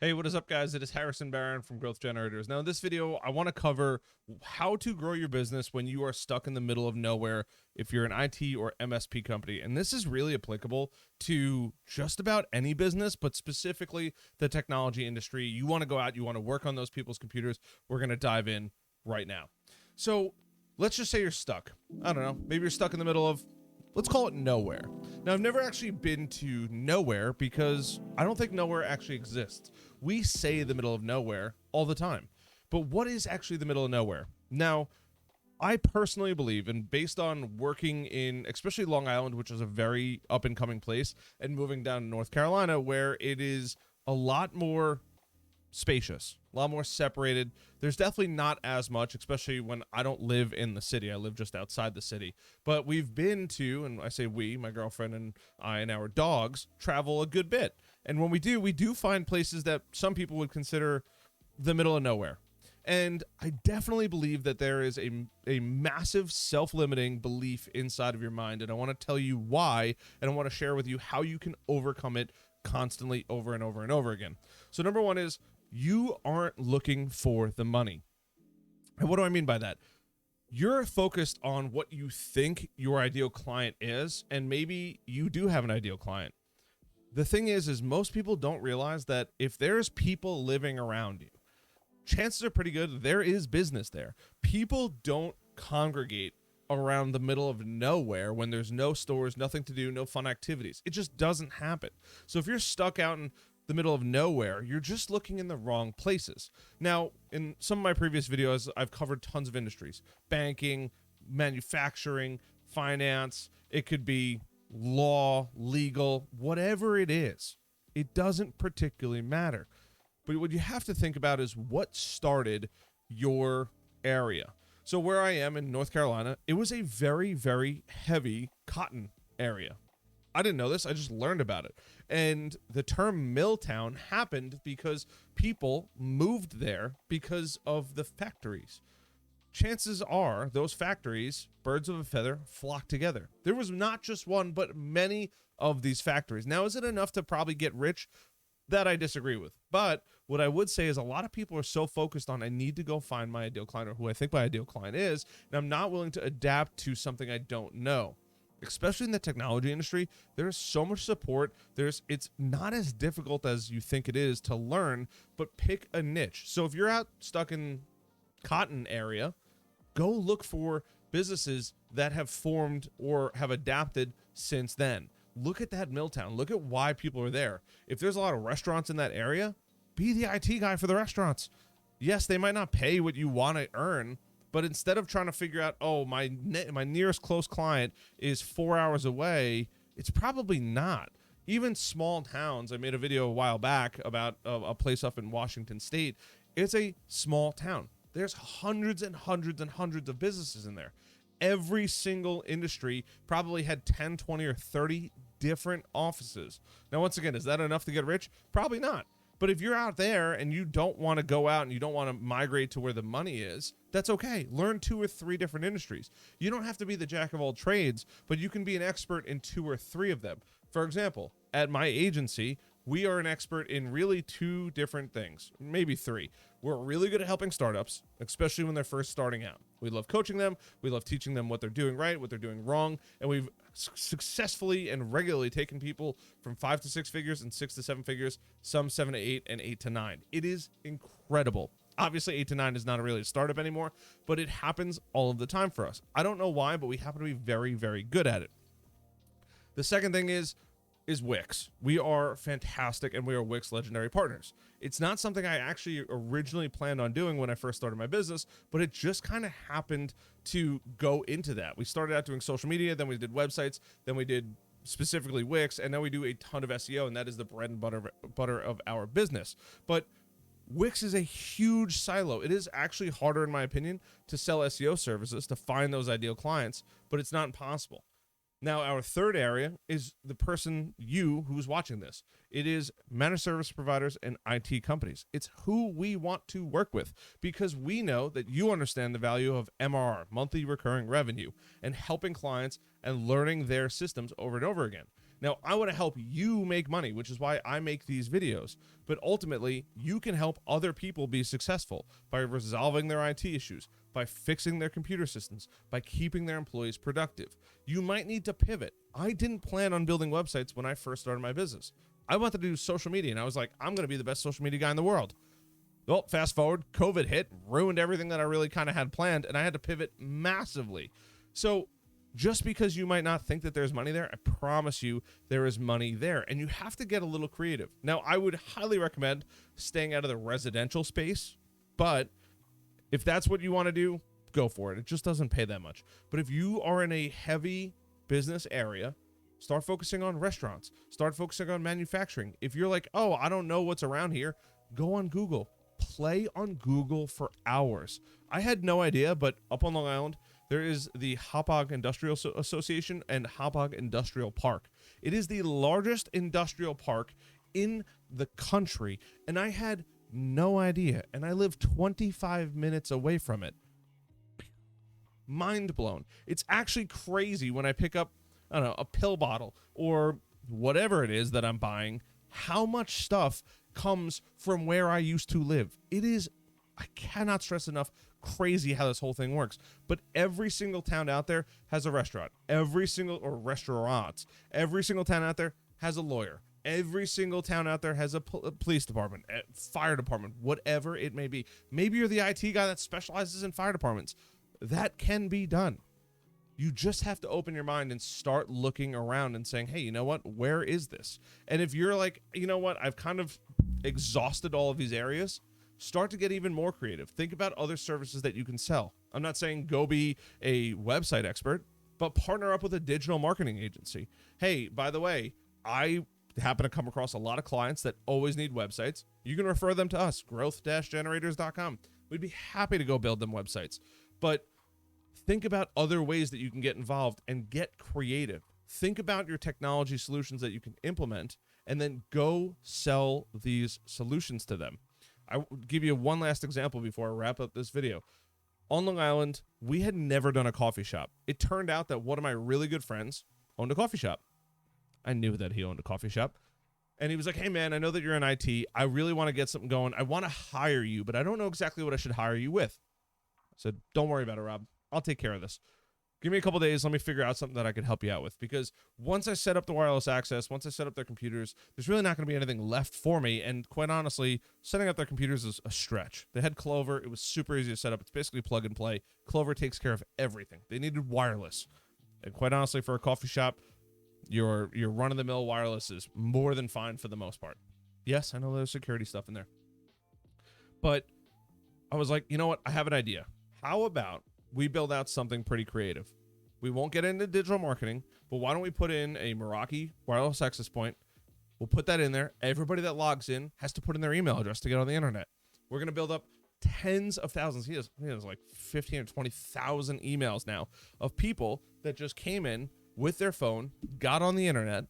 Hey, what is up, guys? It is Harrison Barron from Growth Generators. Now, in this video, I want to cover how to grow your business when you are stuck in the middle of nowhere if you're an IT or MSP company. And this is really applicable to just about any business, but specifically the technology industry. You want to go out, you want to work on those people's computers. We're going to dive in right now. So let's just say you're stuck. I don't know. Maybe you're stuck in the middle of, let's call it nowhere. Now, I've never actually been to nowhere because I don't think nowhere actually exists. We say the middle of nowhere all the time, but what is actually the middle of nowhere? Now, I personally believe, and based on working in especially Long Island, which is a very up and coming place, and moving down to North Carolina, where it is a lot more spacious, a lot more separated. There's definitely not as much, especially when I don't live in the city. I live just outside the city. But we've been to, and I say we, my girlfriend and I and our dogs, travel a good bit. And when we do find places that some people would consider the middle of nowhere. And I definitely believe that there is a massive self-limiting belief inside of your mind. And I want to tell you why, and I want to share with you how you can overcome it constantly over and over and over again. So number one is, you aren't looking for the money. And what do I mean by that? You're focused on what you think your ideal client is, and maybe you do have an ideal client. The thing is most people don't realize that if there's people living around you, chances are pretty good there is business there. People don't congregate around the middle of nowhere when there's no stores, nothing to do, no fun activities. It just doesn't happen. So if you're stuck out in the middle of nowhere, you're just looking in the wrong places. Now, in some of my previous videos, I've covered tons of industries: banking, manufacturing, finance. It could be law, legal, whatever it is. It doesn't particularly matter. But what you have to think about is what started your area. So where I am in North Carolina, it was a very, very heavy cotton area. I didn't know this. I just learned about it. And the term mill town happened because people moved there because of the factories. Chances are those factories, birds of a feather, flock together. There was not just one, but many of these factories. Now, is it enough to probably get rich? That I disagree with. But what I would say is a lot of people are so focused on, I need to go find my ideal client, or who I think my ideal client is, and I'm not willing to adapt to something I don't know. Especially in the technology industry, there's so much support. It's not as difficult as you think it is to learn, but pick a niche. So if you're out stuck in cotton area, go look for businesses that have formed or have adapted since then. Look at that mill town. Look at why people are there. If there's a lot of restaurants in that area, be the IT guy for the restaurants. Yes, they might not pay what you want to earn, but instead of trying to figure out, oh, my nearest close client is 4 hours away, it's probably not. Even small towns, I made a video a while back about a place up in Washington State. It's a small town. There's hundreds and hundreds and hundreds of businesses in there. Every single industry probably had 10, 20, or 30 different offices. Now, once again, is that enough to get rich? Probably not. But if you're out there and you don't want to go out and you don't want to migrate to where the money is, that's okay. Learn 2 or 3 different industries. You don't have to be the jack of all trades, but you can be an expert in 2 or 3 of them. For example, at my agency, we are an expert in really 2 different things, maybe 3. We're really good at helping startups, especially when they're first starting out. We love coaching them. We love teaching them what they're doing right, what they're doing wrong. And we've successfully and regularly taken people from 5 to 6 figures and 6 to 7 figures, some 7 to 8 and 8 to 9. It is incredible. Obviously, 8 to 9 is not really a startup anymore, but it happens all of the time for us. I don't know why, but we happen to be very, very good at it. The second thing is Wix. We are fantastic, and we are Wix legendary partners. It's not something I actually originally planned on doing when I first started my business, but it just kind of happened to go into that. We started out doing social media, then we did websites, then we did specifically Wix, and now we do a ton of SEO, and that is the bread and butter of our business. But Wix is a huge silo. It is actually harder, in my opinion, to sell SEO services, to find those ideal clients, but it's not impossible. Now, our third area is the person, you, who's watching this. It is managed service providers and IT companies. It's who we want to work with because we know that you understand the value of MRR, monthly recurring revenue, and helping clients and learning their systems over and over again. Now, I want to help you make money, which is why I make these videos. But ultimately, you can help other people be successful by resolving their IT issues, by fixing their computer systems, by keeping their employees productive. You might need to pivot. I didn't plan on building websites when I first started my business. I wanted to do social media, and I was like, I'm going to be the best social media guy in the world. Well, fast forward, COVID hit, ruined everything that I really kind of had planned, and I had to pivot massively. So just because you might not think that there's money there, I promise you there is money there, and you have to get a little creative. Now, I would highly recommend staying out of the residential space, but if that's what you want to do, go for it. It just doesn't pay that much. But if you are in a heavy business area, start focusing on restaurants. Start focusing on manufacturing. If you're like, oh, I don't know what's around here, go on Google. Play on Google for hours. I had no idea, but up on Long Island, there is the Hauppauge Industrial Association and Hauppauge Industrial Park. It is the largest industrial park in the country, and I had no idea, and I live 25 minutes away from it. Mind blown. It's actually crazy when I pick up, I don't know, a pill bottle or whatever it is that I'm buying, how much stuff comes from where I used to live. It is, I cannot stress enough, crazy how this whole thing works. But every single town out there has a restaurant. Restaurants. Every single town out there has a lawyer. Every single town out there has a police department, a fire department, whatever it may be. Maybe you're the IT guy that specializes in fire departments. That can be done. You just have to open your mind and start looking around and saying, hey, you know what? Where is this? And if you're like, you know what? I've kind of exhausted all of these areas. Start to get even more creative. Think about other services that you can sell. I'm not saying go be a website expert, but partner up with a digital marketing agency. Hey, by the way, I happen to come across a lot of clients that always need websites. You can refer them to us, growth-generators.com. We'd be happy to go build them websites. But think about other ways that you can get involved and get creative. Think about your technology solutions that you can implement and then go sell these solutions to them. I will give you one last example before I wrap up this video. On Long Island, we had never done a coffee shop. It turned out that one of my really good friends owned a coffee shop. I knew that he owned a coffee shop. And he was like, hey, man, I know that you're in IT. I really want to get something going. I want to hire you, but I don't know exactly what I should hire you with. I said, don't worry about it, Rob. I'll take care of this. Give me a couple days. Let me figure out something that I can help you out with. Because once I set up the wireless access, once I set up their computers, there's really not going to be anything left for me. And quite honestly, setting up their computers is a stretch. They had Clover. It was super easy to set up. It's basically plug and play. Clover takes care of everything. They needed wireless. And quite honestly, for a coffee shop, your run-of-the-mill wireless is more than fine for the most part. Yes, I know there's security stuff in there. But I was like, you know what? I have an idea. How about we build out something pretty creative? We won't get into digital marketing, but why don't we put in a Meraki wireless access point? We'll put that in there. Everybody that logs in has to put in their email address to get on the internet. We're going to build up tens of thousands. He has like 15 or 20,000 emails now of people that just came in with their phone, got on the internet,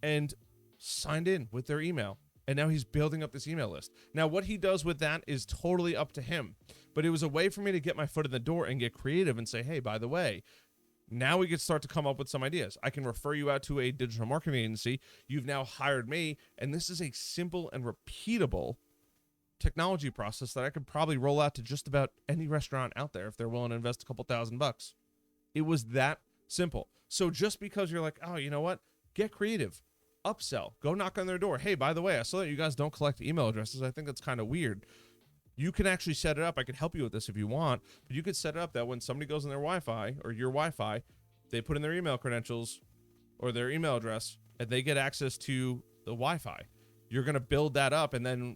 and signed in with their email. And now he's building up this email list. Now, what he does with that is totally up to him. But it was a way for me to get my foot in the door and get creative and say, hey, by the way, now we can start to come up with some ideas. I can refer you out to a digital marketing agency. You've now hired me. And this is a simple and repeatable technology process that I could probably roll out to just about any restaurant out there if they're willing to invest a couple $1,000. It was that simple. So just because you're like, oh, you know what? Get creative. Upsell. Go knock on their door. Hey, by the way, I saw that you guys don't collect email addresses. I think that's kind of weird. You can actually set it up. I could help you with this if you want, but you could set it up that when somebody goes on their Wi-Fi or your Wi-Fi, they put in their email credentials or their email address and they get access to the Wi-Fi. You're going to build that up and then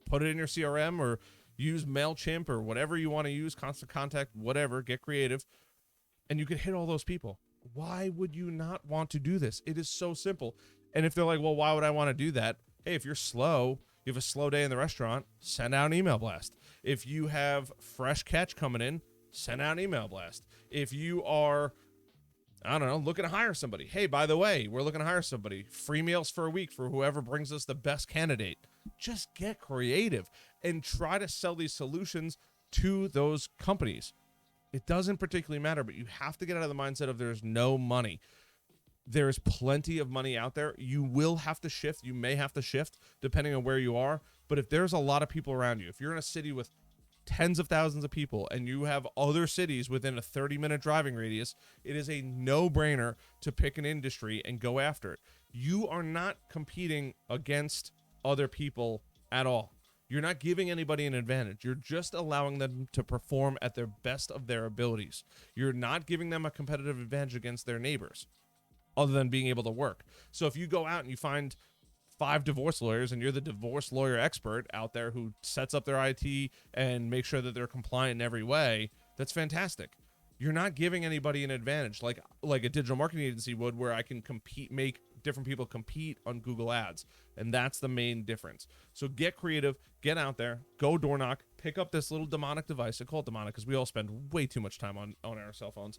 put it in your CRM or use MailChimp or whatever you want to use, Constant Contact, whatever, get creative, and you can hit all those people. Why would you not want to do this? It is so simple. And if they're like, well, why would I want to do that? Hey, if you're slow, you have a slow day in the restaurant, send out an email blast. If you have fresh catch coming in, send out an email blast. If you are, I don't know, looking to hire somebody. Hey, by the way, we're looking to hire somebody. Free meals for a week for whoever brings us the best candidate. Just get creative and try to sell these solutions to those companies. It doesn't particularly matter, but you have to get out of the mindset of there's no money. There's plenty of money out there. You will have to shift. You may have to shift depending on where you are. But if there's a lot of people around you, if you're in a city with tens of thousands of people and you have other cities within a 30-minute driving radius, it is a no-brainer to pick an industry and go after it. You are not competing against other people at all. You're not giving anybody an advantage. You're just allowing them to perform at their best of their abilities. You're not giving them a competitive advantage against their neighbors other than being able to work. So if you go out and you find 5 divorce lawyers and you're the divorce lawyer expert out there who sets up their IT and makes sure that they're compliant in every way, that's fantastic. You're not giving anybody an advantage like a digital marketing agency would, where I can compete, make different people compete on Google Ads. And that's the main difference. So get creative, get out there, go door knock, pick up this little demonic device. I call it demonic because we all spend way too much time on our cell phones.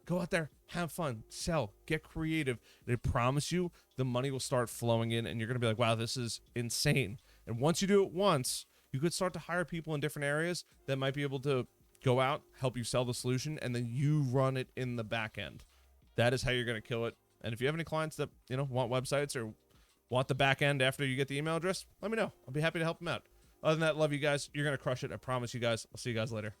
Go out there, have fun, sell, get creative. And I promise you, the money will start flowing in and you're going to be like, wow, this is insane. And once you do it once, you could start to hire people in different areas that might be able to go out, help you sell the solution, and then you run it in the back end. That is how you're going to kill it. And if you have any clients that, want websites or want the back end after you get the email address, let me know. I'll be happy to help them out. Other than that, love you guys. You're going to crush it. I promise you guys. I'll see you guys later.